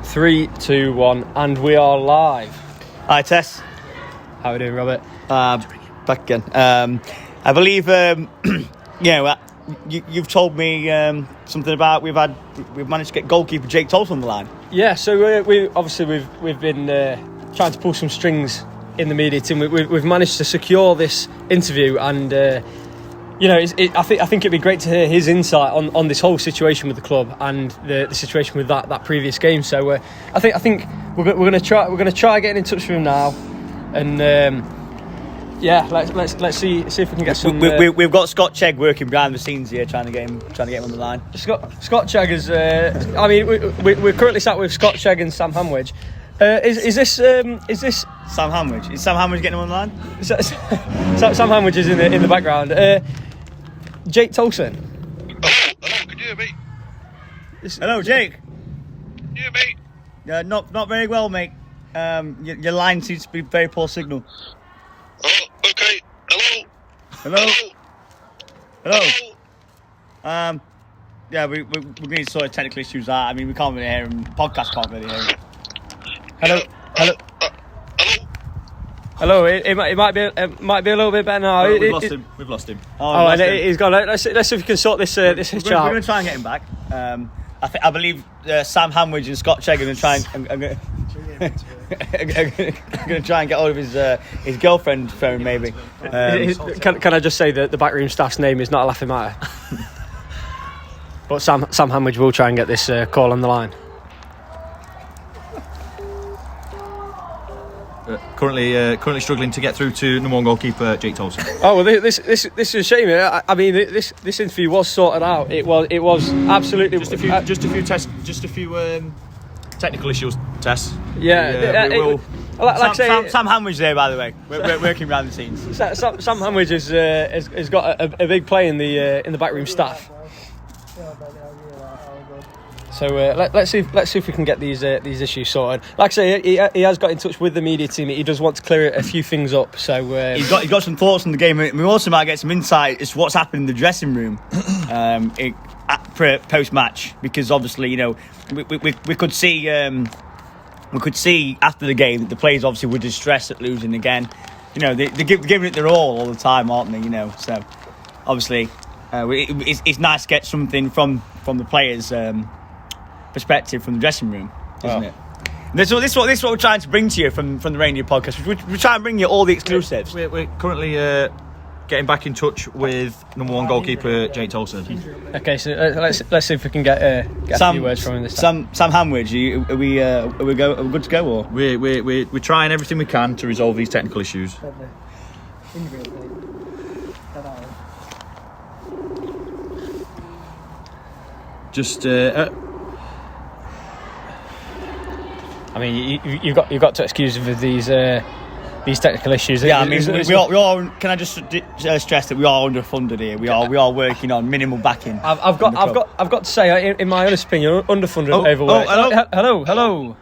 3, 2, 1, and we are live. Hi, Tess. How are we doing, Robert? Back again. I believe, you've told me something about we've managed to get goalkeeper Jake Towlson on the line. Yeah, so we've been trying to pull some strings in the media team. We've managed to secure this interview, and I think it'd be great to hear his insight on this whole situation with the club and the situation with that previous game. So I think we're going to try getting in touch with him now, and let's see if we can get some. We've got Scott Chegg working behind the scenes here, trying to get him on the line. Scott Chegg is. We're currently sat with Scott Chegg and Sam Hamwich. Is this Sam Hamwich? Is Sam Hamwich getting him on the line? Sam Hamwich is in the background. Jake Towlson. Hello, can you hear me? Hello, Jake. Can you hear me? Not very well, mate. Your line seems to be very poor signal. Oh, okay. Hello. We need to sort of technical issues out. I mean, we can't really hear him. Podcast can't really hear him. Hello. Hello. It might be a little bit better now. We've lost him. He's gone. Let's see if we can sort this hitch out. We're going to try and get him back. I believe Sam Hamwich and Scott Chegg are going to try I'm going to try and get hold of his girlfriend phone, maybe. Can I just say that the backroom staff's name is not a laughing matter? But Sam Hamwich will try and get this call on the line. Currently struggling to get through to number one goalkeeper Jake Towlson. Oh well, this is a shame. I mean, this interview was sorted out. It was absolutely just a few technical issues. Tess. Yeah, we will. Sam Hamwich there, by the way. We're working behind the scenes. Sam Hamwich has got a big play in the backroom staff. So let's see if we can get these issues sorted. Like I say, he has got in touch with the media team. He does want to clear a few things up. So he's got some thoughts on the game. We also might get some insight as to what's happened in the dressing room post match, because obviously we could see after the game that the players obviously were distressed at losing again. They're giving it their all the time, aren't they? So obviously it's nice to get something from the players. Perspective from the dressing room, isn't it? This is what we're trying to bring to you from the Reindeer podcast. We're trying to bring you all the exclusives. We're currently getting back in touch with number one goalkeeper Jake Towlson. Okay, so let's see if we can get a few words from him this time. Sam Hamwich, are we good to go? Or we're trying everything we can to resolve these technical issues. Just. I mean, you've got to excuse him with these technical issues. Yeah, I mean, we are. Can I just stress that we are underfunded here? We are working on minimal backing. I've got to say, in my honest opinion, underfunded, overworked. Hello.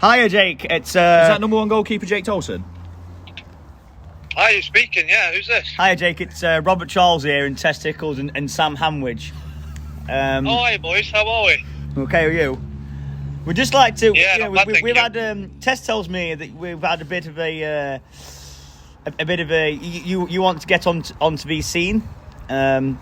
Hiya, Jake. It's is that number one goalkeeper Jake Towlson? Hi, you speaking? Yeah, who's this? Hiya, Jake. It's Robert Charles here, and Tess, Tickles, and Sam Hamwich. Hi, boys. How are we? Okay, are you? We'd just like to. Yeah, we've had. Tess tells me that we've had a bit of a. You want to get onto the scene. Yeah,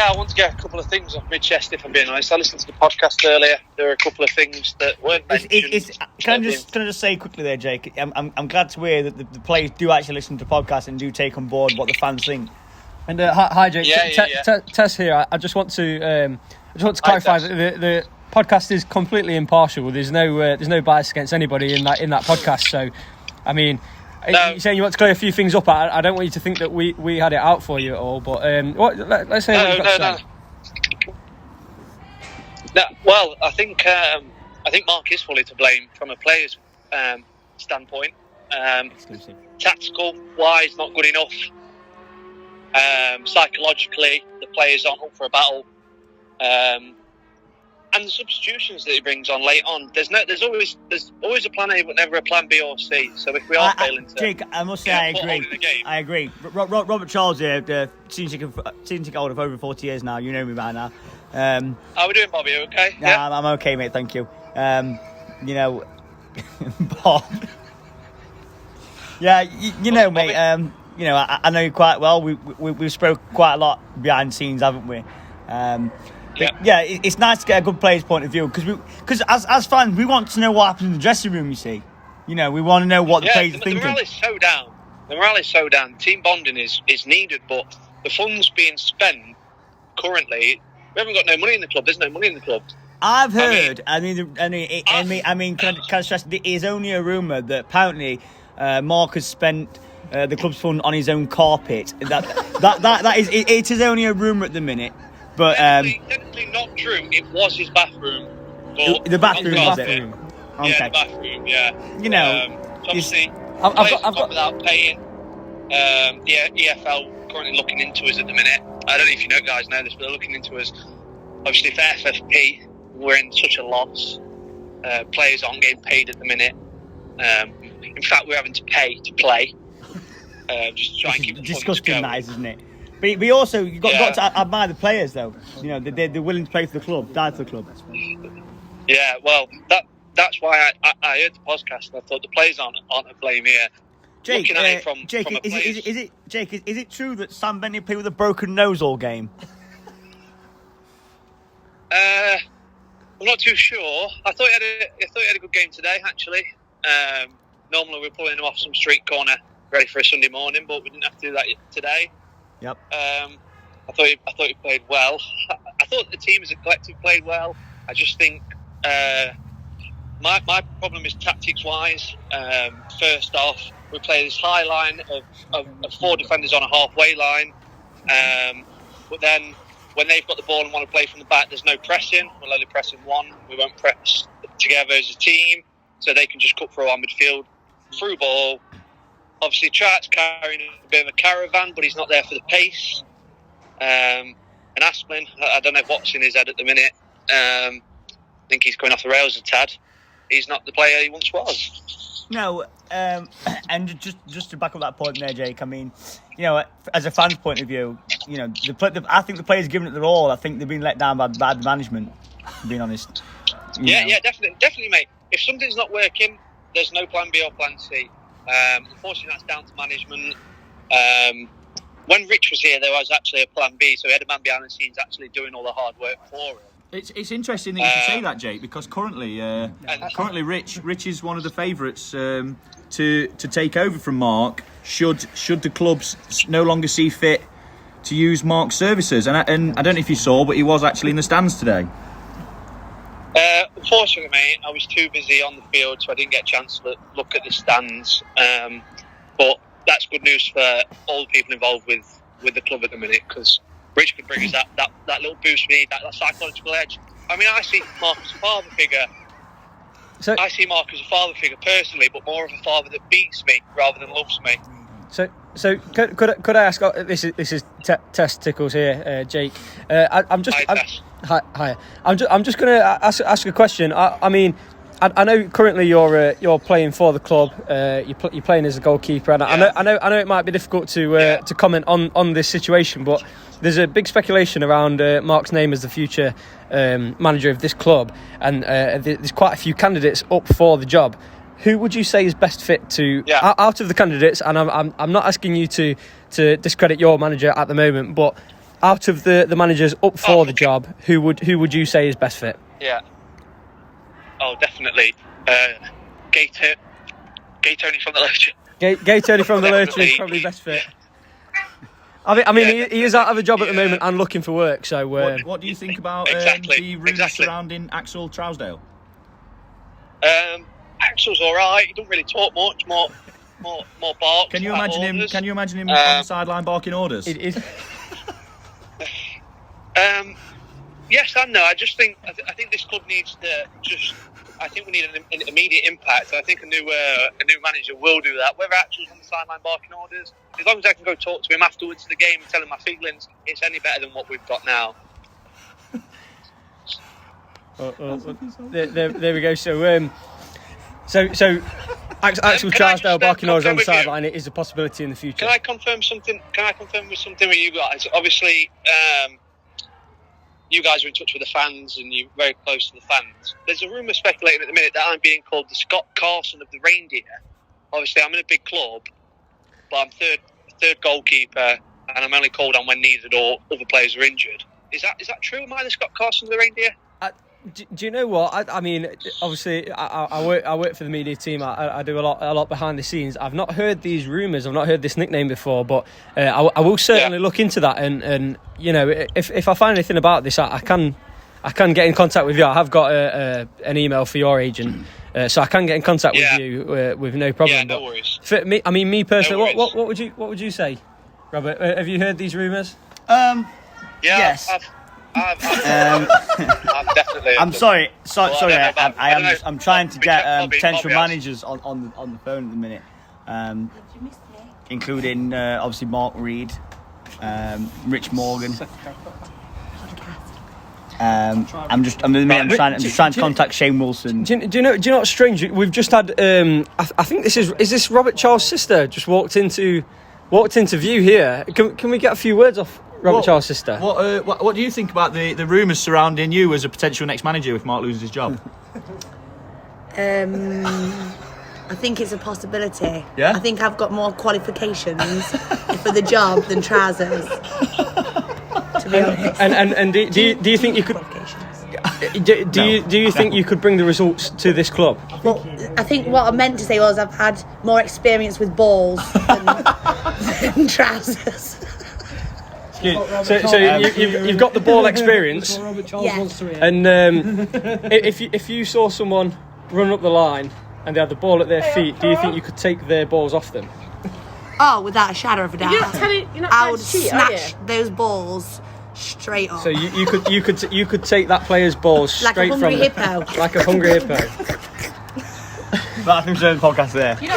I want to get a couple of things off my chest, if I'm being honest. I listened to the podcast earlier. There are a couple of things that weren't mentioned. Can I just say quickly there, Jake? I'm glad to hear that the players do actually listen to podcasts and do take on board what the fans think. And hi, Jake. Yeah. Tess here. I just want to clarify that the podcast is completely impartial. There's no bias against anybody in that podcast. So, I mean, you're saying you want to clear a few things up. I don't want you to think that we had it out for you at all. But let's say what you've got to say. No, well, I think Mark is fully to blame from a player's standpoint. Tactical wise, not good enough. Psychologically, the players aren't up for a battle. And the substitutions that he brings on late on, there's always a plan A but never a plan B or C. So if we are failing to, Jake, I must say I agree. Robert Charles here, seems to get hold of over 40 years now. You know me by now. How are we doing, Bobby? Okay? Yeah, I'm okay, mate. Thank you. You know, Bob. Yeah, you know, mate. You know, I know you quite well. We've spoke quite a lot behind the scenes, haven't we? It's nice to get a good player's point of view because as fans, we want to know what happens in the dressing room. You see, you know, we want to know what the players are thinking. The morale is so down. The morale is so down. Team bonding is needed, but the funds being spent currently, we haven't got no money in the club. There's no money in the club. I've heard. Can I stress? It is only a rumour that apparently Mark has spent the club's fund on his own carpet. That is. It is only a rumour at the minute, but technically not true. It was his bathroom. But the bathroom was it? Okay. Yeah, the bathroom. Yeah. You know, so obviously, I've got without paying. The EFL currently looking into us at the minute. I don't know if you guys know this, but they're looking into us. Obviously, for FFP, we're in such a loss. Players aren't getting paid at the minute. In fact, we're having to pay to play. Just to try and keep the disgusting, that is, isn't it? But also, you've got to admire the players, though. You know, they're willing to play for the club, die for the club. Yeah, well, that's why I heard the podcast and I thought the players aren't to blame here. Jake, Looking at it from is it true that Sam Benny played with a broken nose all game? I'm not too sure. I thought he had a good game today, actually. Normally we're pulling him off some street corner, ready for a Sunday morning, but we didn't have to do that today. Yep. I thought he played well. I thought the team as a collective played well. I just think my problem is tactics wise. First off, we play this high line of 4 defenders on a halfway line, but then when they've got the ball and want to play from the back, there's no pressing. We'll only press in one. We won't press together as a team, so they can just cut through our midfield. Through ball. Obviously, Trout's carrying a bit of a caravan, but he's not there for the pace. And Asplin, I don't know what's in his head at the minute. I think he's going off the rails a tad. He's not the player he once was. No, and just to back up that point there, Jake, I mean, you know, as a fan's point of view, you know, I think the players giving it their all. I think they've been let down by bad management, being honest. Yeah, definitely, mate. If something's not working, there's no plan B or plan C. Unfortunately, that's down to management. When Rich was here, there was actually a plan B, so he had a man behind the scenes actually doing all the hard work for him. It's interesting that you can say that, Jake, because currently Rich is one of the favourites to take over from Mark. Should the clubs no longer see fit to use Mark's services? And I don't know if you saw, but he was actually in the stands today. Unfortunately, mate, I was too busy on the field, so I didn't get a chance to look at the stands. But that's good news for all the people involved with the club at the minute, because Rich could bring us that little boost we need, that psychological edge. I mean, I see Mark as a father figure. I see Mark as a father figure personally, but more of a father that beats me rather than loves me. So could I ask? This is Tess Tickles here, Jake. I'm just. Hi. I'm just going to ask a question. I mean, I know currently you're playing for the club. You're playing as a goalkeeper, and I know it might be difficult to comment on this situation, but there's a big speculation around Mark's name as the future manager of this club, and there's quite a few candidates up for the job. Who would you say is best fit to out of the candidates? And I'm not asking you to discredit your manager at the moment, but out of the managers up for the job, who would you say is best fit? Yeah. Oh, definitely. Gay Tony from the Lurcher. Gay Tony from the Lurcher is probably best fit. I mean, he is out of a job at the moment and looking for work. So, what do you think about the rumours surrounding Axel Trousdale? Axel's all right. He doesn't really talk much. More barks. Can you imagine him? Can you imagine him on the sideline barking orders? Yes and no. I just think I think this club needs to just. I think we need an immediate impact. I think a new manager will do that. Whether Axel's on the sideline barking orders, as long as I can go talk to him afterwards to the game and tell him my feelings, it's any better than what we've got now. There we go. So Axel Trousdale barking orders on the sideline, it is a possibility in the future. Can I confirm something with you guys? Obviously, you guys are in touch with the fans and you're very close to the fans. There's a rumour speculating at the minute that I'm being called the Scott Carson of the Reindeer. Obviously, I'm in a big club, but I'm third goalkeeper, and I'm only called on when needed or other players are injured. Is that true? Am I the Scott Carson of the Reindeer? Do you know what? I mean, obviously, I work for the media team. I do a lot behind the scenes. I've not heard these rumours. I've not heard this nickname before, but I will certainly look into that. And you know, if I find anything about this, I can get in contact with you. I have got an email for your agent, so I can get in contact with you with no problem. Yeah, no worries. For me, I mean, me personally, No what would you say, Robert? Have you heard these rumours? Yes. I've definitely. I'm sorry. Well, Sorry. I'm trying to get Bobby potential has. managers on the phone at the minute, including obviously Mark Reed, Rich Morgan. I'm just trying to contact Shane Wilson. Do you know what's strange? We've just had. I think is this Robert Charles' sister just walked into view here. Can we get a few words off Robert Charles' sister? What do you think about the rumours surrounding you as a potential next manager if Mark loses his job? I think it's a possibility. Yeah? I think I've got more qualifications for the job than trousers. To be honest. And do you think you could? Do you think you could bring the results to this club? Well, I think what I meant to say was I've had more experience with balls than trousers. So you've got the ball experience, Yes. and if you saw someone run up the line and they had the ball at their feet, do you think you could take their balls off them? Oh, without a shadow of a doubt. You're not I trying would to cheat, are you? snatch those balls straight off. So you could take that player's balls Like a straight hungry from hippo. like a hungry hippo. But I think we're doing the podcast there. You know,